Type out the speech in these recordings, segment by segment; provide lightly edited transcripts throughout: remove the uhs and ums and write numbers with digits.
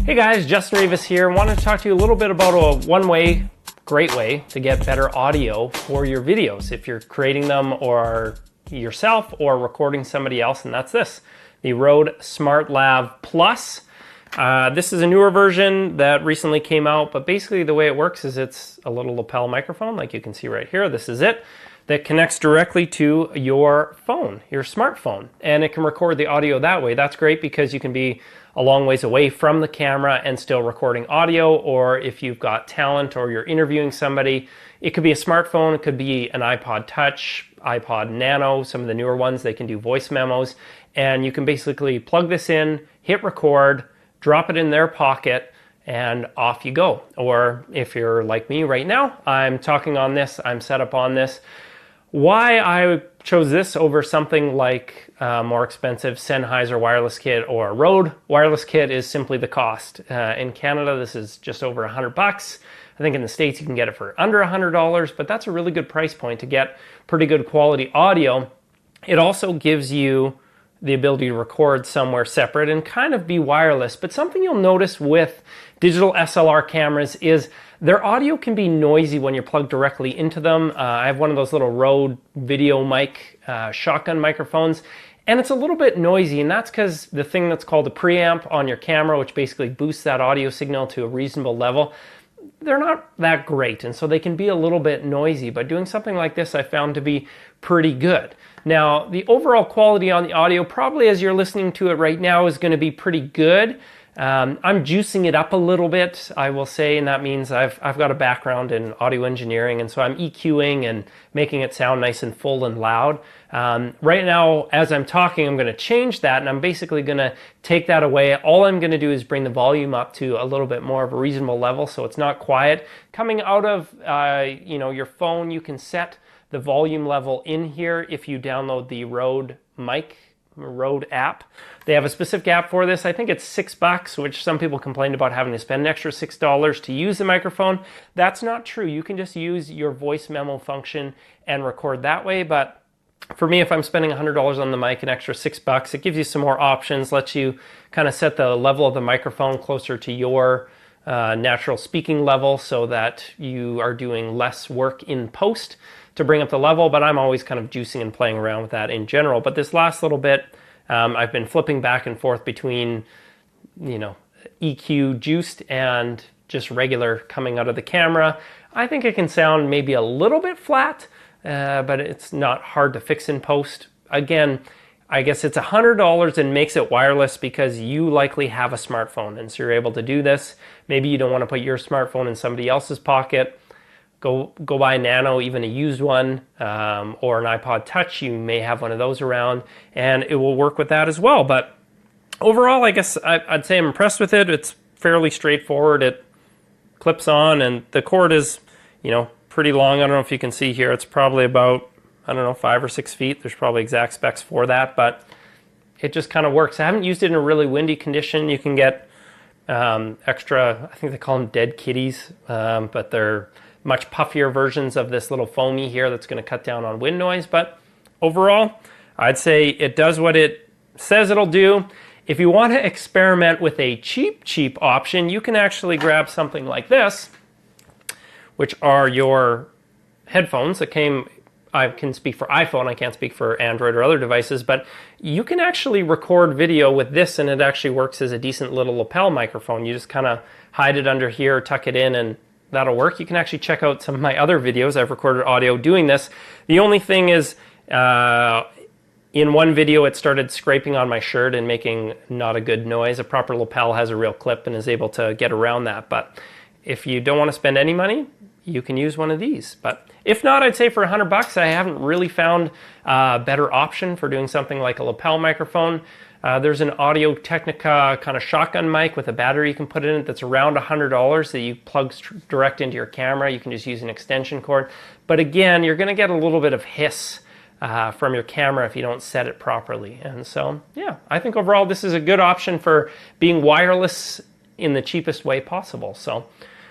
Hey guys, Justin Rivas here. I wanted to talk to you a little bit about a great way to get better audio for your videos if you're creating them or yourself or recording somebody else, and that's this, the RØDE SmartLav Plus. This is a newer version that recently came out, but basically the way it works is it's a little lapel microphone like you can see right here. This is it. That connects directly to your phone, your smartphone, and it can record the audio that way. That's great because you can be a long ways away from the camera and still recording audio, or if you've got talent or you're interviewing somebody, it could be a smartphone, it could be an iPod Touch, iPod Nano, some of the newer ones, they can do voice memos, and you can basically plug this in, hit record, drop it in their pocket, and off you go. Or if you're like me right now, I'm talking on this, I'm set up on this. Why I chose this over something like a more expensive Sennheiser wireless kit or a Rode wireless kit is simply the cost. In Canada, this is just over $100. I think in the States you can get it for under $100, but that's a really good price point to get pretty good quality audio. It also gives you the ability to record somewhere separate and kind of be wireless. But something you'll notice with digital SLR cameras is their audio can be noisy when you're plugged directly into them. I have one of those little Rode video mic shotgun microphones, and it's a little bit noisy, and that's because the thing that's called a preamp on your camera, which basically boosts that audio signal to a reasonable level, they're not that great, and so they can be a little bit noisy, but doing something like this I found to be pretty good. Now, the overall quality on the audio, probably as you're listening to it right now, is going to be pretty good. I'm juicing it up a little bit, I will say, and that means I've got a background in audio engineering, and so I'm EQing and making it sound nice and full and loud. Right now, as I'm talking, I'm going to change that, and I'm basically going to take that away. All I'm going to do is bring the volume up to a little bit more of a reasonable level, so it's not quiet. Coming out of your phone, you can set the volume level in here if you download the Rode app. They have a specific app for this. I think it's $6, which some people complained about having to spend an extra $6 to use the microphone. That's not true. You can just use your voice memo function and record that way. But for me, if I'm spending $100 on the mic, an extra $6, it gives you some more options, lets you kind of set the level of the microphone closer to your natural speaking level so that you are doing less work in post to bring up the level, but I'm always kind of juicing and playing around with that in general. But this last little bit, I've been flipping back and forth between, EQ juiced and just regular coming out of the camera. I think it can sound maybe a little bit flat, but it's not hard to fix in post. Again, I guess it's $100 and makes it wireless because you likely have a smartphone, and so you're able to do this. Maybe you don't want to put your smartphone in somebody else's pocket. Go buy a Nano, even a used one, or an iPod Touch. You may have one of those around, and it will work with that as well. But overall, I guess I'd say I'm impressed with it. It's fairly straightforward. It clips on, and the cord is, pretty long. I don't know if you can see here. It's probably about, 5 or 6 feet. There's probably exact specs for that, but it just kind of works. I haven't used it in a really windy condition. You can get extra, I think they call them dead kitties, but they're much puffier versions of this little foamy here that's going to cut down on wind noise. But overall, I'd say it does what it says it'll do. If you want to experiment with a cheap option, you can actually grab something like this, which are your headphones that came, I can speak for iPhone, I can't speak for Android or other devices, but you can actually record video with this, and it actually works as a decent little lapel microphone. You just kind of hide it under here, tuck it in, and that'll work. You can actually check out some of my other videos. I've recorded audio doing this. The only thing is, in one video it started scraping on my shirt and making not a good noise. A proper lapel has a real clip and is able to get around that. But if you don't want to spend any money, you can use one of these. But if not, I'd say for $100, I haven't really found a better option for doing something like a lapel microphone. There's an Audio Technica kind of shotgun mic with a battery you can put in it that's around $100 that you plug direct into your camera. You can just use an extension cord. But again, you're going to get a little bit of hiss from your camera if you don't set it properly. And so, yeah, I think overall this is a good option for being wireless in the cheapest way possible. So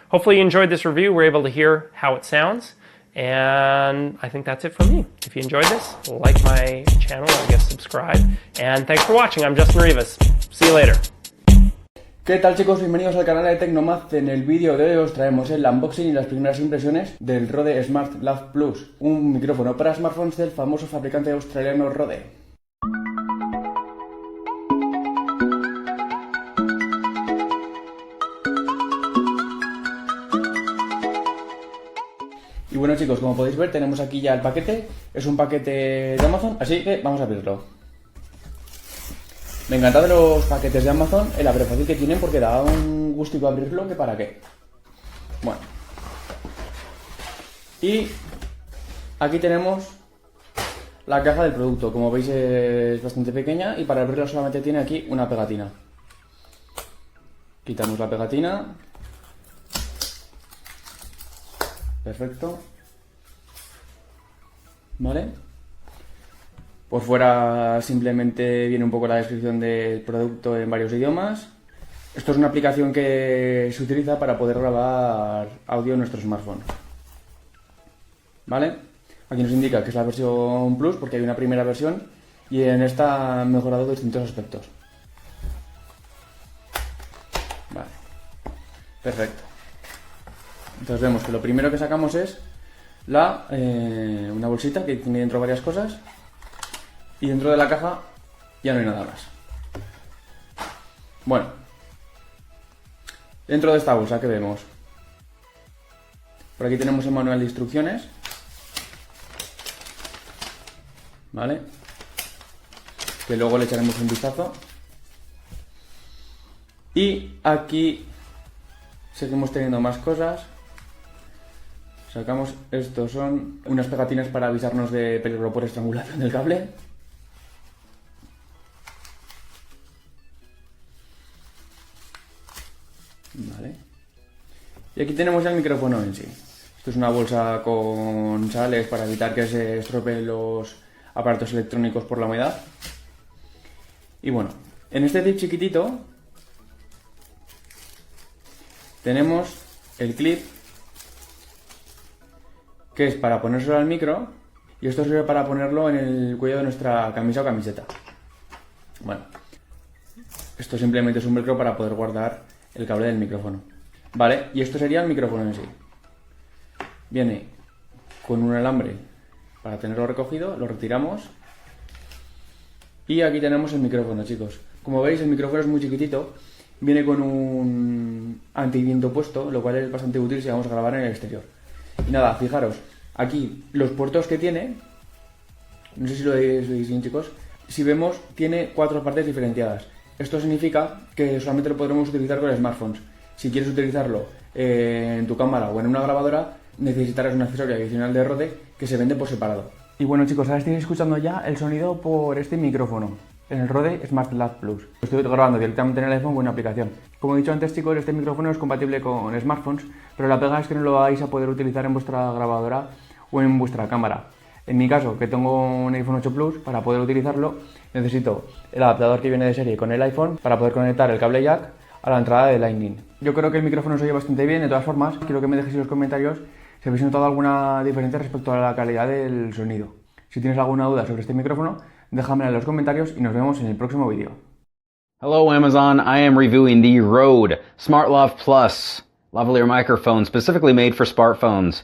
hopefully you enjoyed this review. We're able to hear how it sounds. And I think that's it from me. If you enjoyed this, like my channel, I guess subscribe. And thanks for watching. I'm Justin Rivas. See you later. ¿Qué tal, chicos? Bienvenidos al canal de Tecnomaz. En el vídeo de hoy os traemos el unboxing y las primeras impresiones del RØDE SmartLav Plus, un micrófono para smartphones del famoso fabricante australiano RØDE. Y bueno, chicos, como podéis ver, tenemos aquí ya el paquete. Es un paquete de Amazon, así que vamos a abrirlo. Me encanta de los paquetes de Amazon el abre fácil que tienen, porque da un gustico abrirlo que para qué. Bueno. Y aquí tenemos la caja del producto. Como veis es bastante pequeña y para abrirla solamente tiene aquí una pegatina. Quitamos la pegatina. Perfecto. ¿Vale? Por fuera simplemente viene un poco la descripción del producto en varios idiomas. Esto es una aplicación que se utiliza para poder grabar audio en nuestro smartphone. ¿Vale? Aquí nos indica que es la versión Plus porque hay una primera versión y en esta han mejorado distintos aspectos. Vale. Perfecto. Entonces vemos que lo primero que sacamos es una bolsita que tiene dentro varias cosas. Y dentro de la caja ya no hay nada más. Bueno. Dentro de esta bolsa, ¿qué vemos? Por aquí tenemos el manual de instrucciones. ¿Vale? Que luego le echaremos un vistazo. Y aquí seguimos teniendo más cosas. Sacamos, estos son unas pegatinas para avisarnos de peligro por estrangulación del cable. Vale. Y aquí tenemos ya el micrófono en sí. Esto es una bolsa con sales para evitar que se estropeen los aparatos electrónicos por la humedad. Y bueno, en este tip chiquitito tenemos el clip, que es para ponérselo al micro, y esto sirve para ponerlo en el cuello de nuestra camisa o camiseta. Bueno, esto simplemente es un velcro para poder guardar el cable del micrófono. Vale, y esto sería el micrófono en sí. Viene con un alambre para tenerlo recogido, lo retiramos. Y aquí tenemos el micrófono, chicos. Como veis, el micrófono es muy chiquitito. Viene con un antiviento puesto, lo cual es bastante útil si vamos a grabar en el exterior. Y nada, fijaros, aquí los puertos que tiene, no sé si lo veis bien, chicos, si vemos, tiene 4 partes diferenciadas. Esto significa que solamente lo podremos utilizar con smartphones. Si quieres utilizarlo en tu cámara o en una grabadora, necesitarás un accesorio adicional de RØDE que se vende por separado. Y bueno, chicos, ahora estáis escuchando ya el sonido por este micrófono, en el RØDE SmartLav Plus. Lo estoy grabando directamente en el iPhone con una aplicación. Como he dicho antes, chicos, este micrófono es compatible con smartphones, pero la pega es que no lo vais a poder utilizar en vuestra grabadora o en vuestra cámara. En mi caso, que tengo un iPhone 8 Plus, para poder utilizarlo necesito el adaptador que viene de serie con el iPhone para poder conectar el cable jack a la entrada de Lightning. Yo creo que el micrófono se oye bastante bien. De todas formas, quiero que me dejéis en los comentarios si habéis notado alguna diferencia respecto a la calidad del sonido. Si tienes alguna duda sobre este micrófono, déjamela en los comentarios y nos vemos en el próximo vídeo. Hello Amazon, I am reviewing the RØDE SmartLav Plus lavalier microphone specifically made for smartphones.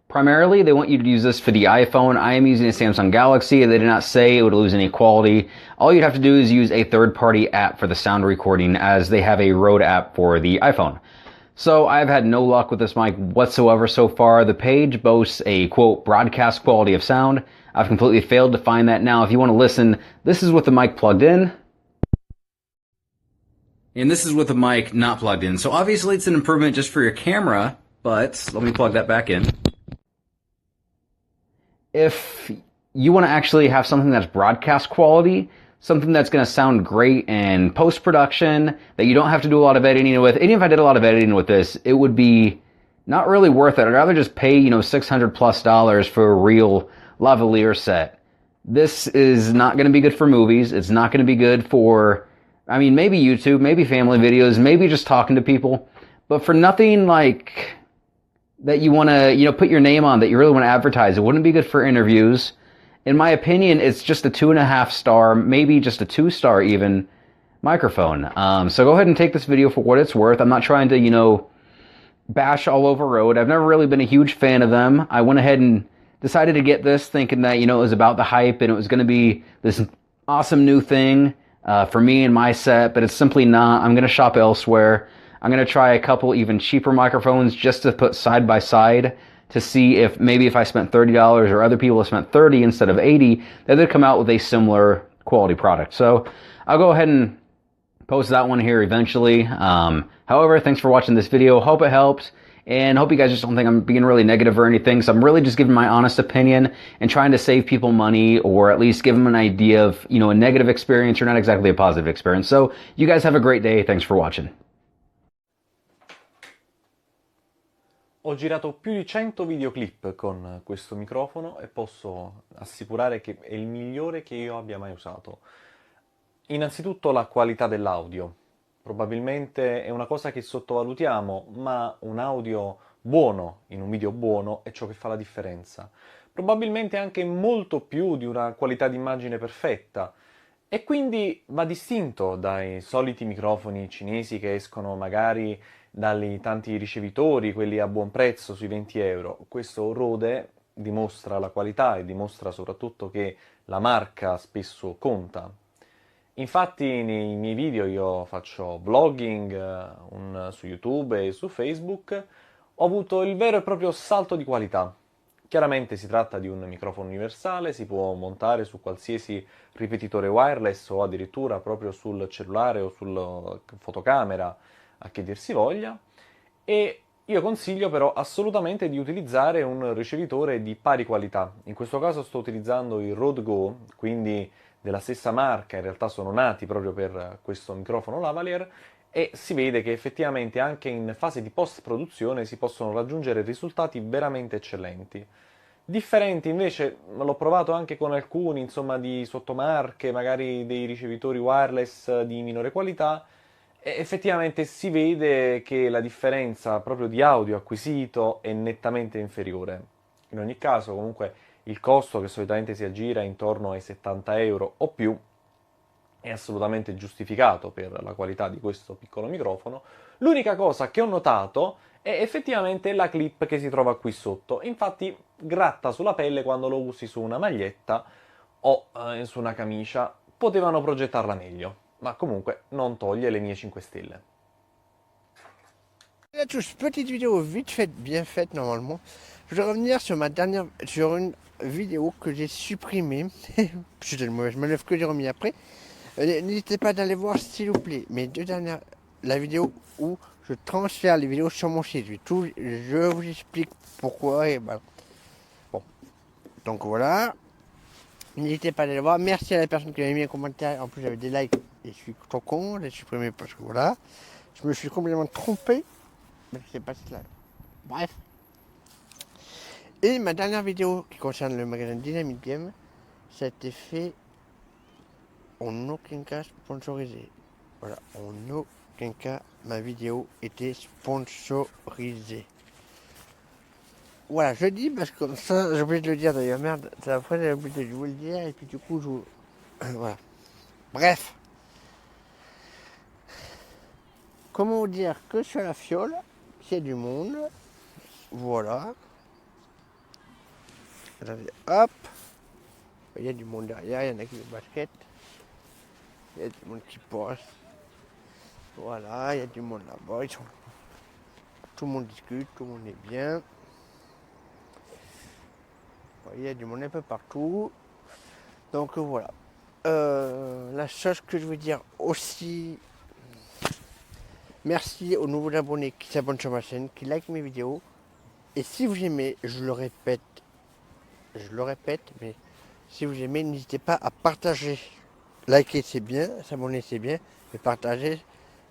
Primarily, they want you to use this for the iPhone. I am using a Samsung Galaxy. They did not say it would lose any quality. All you'd have to do is use a third-party app for the sound recording, as they have a RØDE app for the iPhone. So I've had no luck with this mic whatsoever so far. The page boasts a, quote, broadcast quality of sound. I've completely failed to find that. Now, if you want to listen, this is with the mic plugged in. And this is with the mic not plugged in. So obviously it's an improvement just for your camera, but let me plug that back in. If you want to actually have something that's broadcast quality, something that's going to sound great in post-production, that you don't have to do a lot of editing with, even if I did a lot of editing with this, it would be not really worth it. I'd rather just pay, $600+ for a real lavalier set. This is not going to be good for movies. It's not going to be good for, maybe YouTube, maybe family videos, maybe just talking to people. But for nothing like that you want to, put your name on, that you really want to advertise, it wouldn't be good for interviews. In my opinion, it's just a 2.5 star, maybe just a 2 star even, microphone. So go ahead and take this video for what it's worth. I'm not trying to, you know, bash all over Rode. I've never really been a huge fan of them. I went ahead and decided to get this thinking that, you know, it was about the hype and it was going to be this awesome new thing for me and my set, but it's simply not. I'm going to shop elsewhere. I'm going to try a couple even cheaper microphones just to put side by side to see if maybe if I spent $30 or other people have spent $30 instead of $80, that they'd come out with a similar quality product. So I'll go ahead and post that one here eventually. However, thanks for watching this video. Hope it helped, and hope you guys just don't think I'm being really negative or anything. So I'm really just giving my honest opinion and trying to save people money, or at least give them an idea of, you know, a negative experience or not exactly a positive experience. So you guys have a great day. Thanks for watching. Ho girato più di 100 videoclip con questo microfono e posso assicurare che è il migliore che io abbia mai usato. Innanzitutto la qualità dell'audio. Probabilmente è una cosa che sottovalutiamo, ma un audio buono in un video buono è ciò che fa la differenza. Probabilmente anche molto più di una qualità d'immagine perfetta, e quindi va distinto dai soliti microfoni cinesi che escono magari dai tanti ricevitori, quelli a buon prezzo sui 20 euro. Questo Rode dimostra la qualità e dimostra soprattutto che la marca spesso conta. Infatti nei miei video io faccio vlogging su YouTube e su Facebook, ho avuto il vero e proprio salto di qualità. Chiaramente si tratta di un microfono universale, si può montare su qualsiasi ripetitore wireless o addirittura proprio sul cellulare o sulla fotocamera, a che dir si voglia, e io consiglio però assolutamente di utilizzare un ricevitore di pari qualità. In questo caso sto utilizzando il Rode Go, quindi della stessa marca, in realtà sono nati proprio per questo microfono lavalier, e si vede che effettivamente anche in fase di post-produzione si possono raggiungere risultati veramente eccellenti. Differenti invece, l'ho provato anche con alcuni, insomma, di sottomarche, magari dei ricevitori wireless di minore qualità, e effettivamente si vede che la differenza proprio di audio acquisito è nettamente inferiore. In ogni caso, comunque, il costo, che solitamente si aggira intorno ai 70 euro o più, è assolutamente giustificato per la qualità di questo piccolo microfono. L'unica cosa che ho notato è effettivamente la clip che si trova qui sotto. Infatti gratta sulla pelle quando lo usi su una maglietta o su una camicia. Potevano progettarla meglio, ma comunque non toglie le mie 5 stelle. Là, tous, petite vidéo vite faite, bien faite normalement. Je voudrais revenir sur une vidéo que j'ai supprimée. C'était une mauvaise manœuvre que j'ai remis après. N'hésitez pas d'aller voir s'il vous plaît mes deux dernières, la vidéo où je transfère les vidéos sur mon site. Je vous explique pourquoi et voilà. Bon, donc voilà. N'hésitez pas à aller le voir. Merci à la personne qui m'a mis un commentaire. En plus j'avais des likes et je suis trop con, j'ai supprimé parce que voilà. Je me suis complètement trompé. Mais c'est pas cela. Bref. Et ma dernière vidéo qui concerne le magasin Dynamic Game, ça a été fait en aucun cas sponsorisé. Voilà, en aucun cas ma vidéo était sponsorisée. Voilà, je dis parce que comme ça, j'ai oublié de le dire d'ailleurs, merde, c'est la fois j'ai oublié de vous le dire et puis du coup je vous... voilà. Bref. Comment vous dire que sur la fiole, c'est du monde. Voilà. Regardez, hop. Il y a du monde derrière, il y en a qui jouent au basket. Il y a du monde qui passe. Voilà, il y a du monde là-bas. Tout le monde discute, tout le monde est bien. Il y a du monde un peu partout. Donc voilà. La chose que je veux dire aussi, merci aux nouveaux abonnés qui s'abonnent sur ma chaîne, qui likent mes vidéos. Et si vous aimez, je le répète, mais si vous aimez, n'hésitez pas à partager. Liker c'est bien, s'abonner c'est bien, mais partager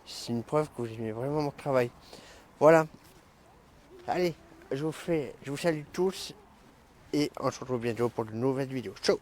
c'est une preuve que vous aimez vraiment mon travail. Voilà. Allez, je vous salue tous et on se retrouve bientôt pour de nouvelles vidéos. Ciao.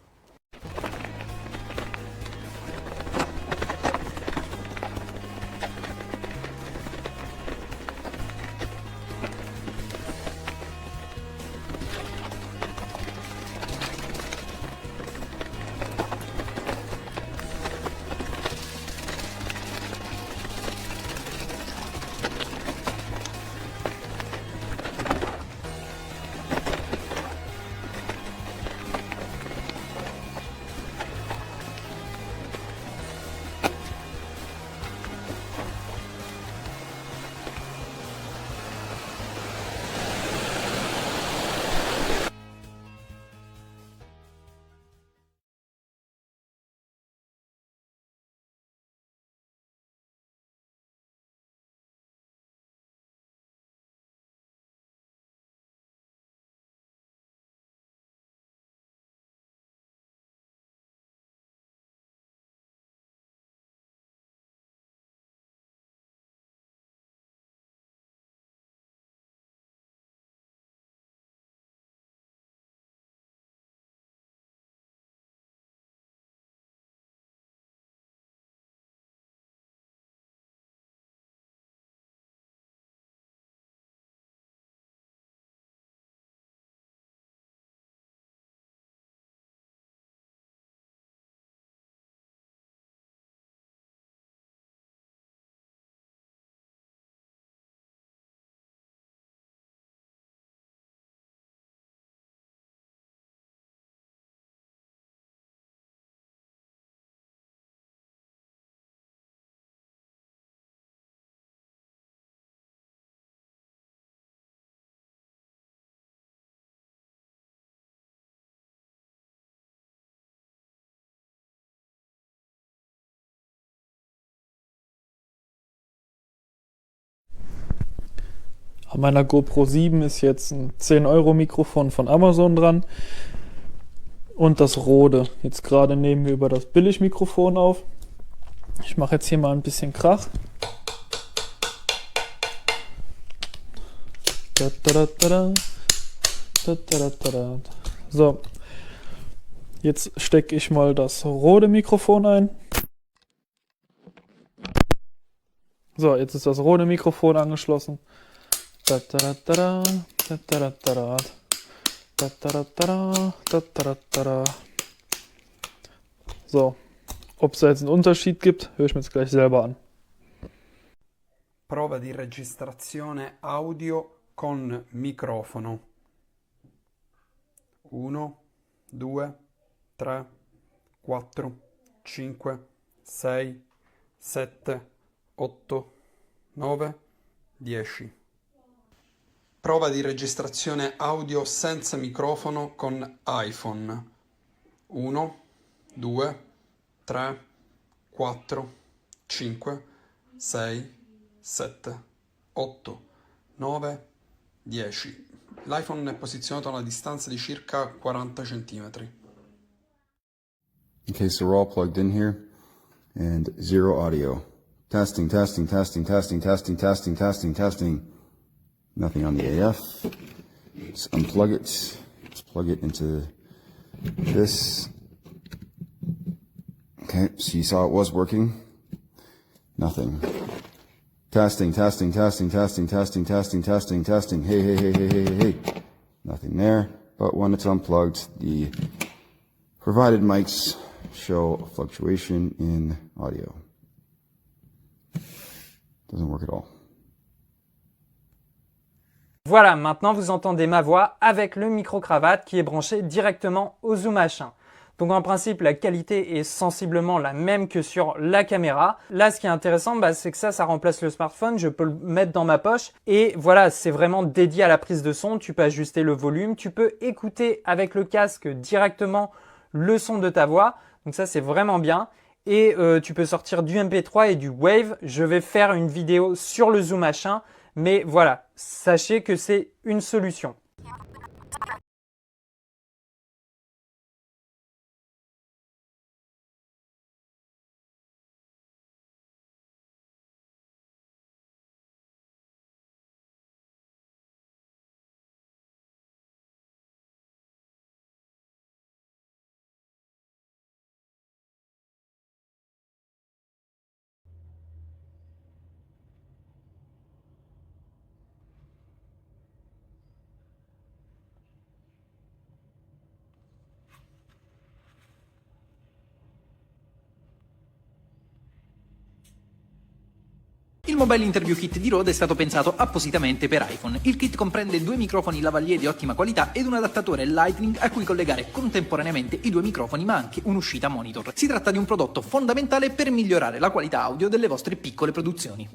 An meiner GoPro 7 ist jetzt ein 10 € Mikrofon von Amazon dran und das Rode. Jetzt gerade nehmen wir über das Billigmikrofon auf. Ich mache jetzt hier mal ein bisschen Krach. So, jetzt stecke ich mal das Rode Mikrofon ein. So, jetzt ist das Rode Mikrofon angeschlossen. So, ob es da jetzt einen Unterschied gibt, höre ich mir jetzt gleich selber an. Prova di registrazione audio con microfono. 1, 2, 3, 4, 5, 6, 7, 8, 9, 10. Prova di registrazione audio senza microfono con iPhone. 1, 2, 3, 4, 5, 6, 7, 8, 9, 10. L'iPhone è posizionato a una distanza di circa 40 cm. Okay, so we're all plugged in here and zero audio. Testing, testing, testing, testing, testing, testing, testing, testing. Nothing on the AF. Let's unplug it. Let's plug it into this. Okay, so you saw it was working. Nothing. Testing, testing, testing, testing, testing, testing, testing, testing. Hey, hey, hey, hey, hey, hey, hey. Nothing there. But when it's unplugged, the provided mics show a fluctuation in audio. Doesn't work at all. Voilà, maintenant vous entendez ma voix avec le micro-cravate qui est branché directement au Zoom H1. Donc en principe, la qualité est sensiblement la même que sur la caméra. Là, ce qui est intéressant, c'est que ça remplace le smartphone. Je peux le mettre dans ma poche. Et voilà, c'est vraiment dédié à la prise de son. Tu peux ajuster le volume. Tu peux écouter avec le casque directement le son de ta voix. Donc ça, c'est vraiment bien. Et tu peux sortir du MP3 et du Wave. Je vais faire une vidéo sur le Zoom H1. Mais voilà, sachez que c'est une solution. Il Mobile Interview Kit di Rode è stato pensato appositamente per iPhone. Il kit comprende 2 microfoni lavalier di ottima qualità ed un adattatore Lightning a cui collegare contemporaneamente i 2 microfoni ma anche un'uscita monitor. Si tratta di un prodotto fondamentale per migliorare la qualità audio delle vostre piccole produzioni.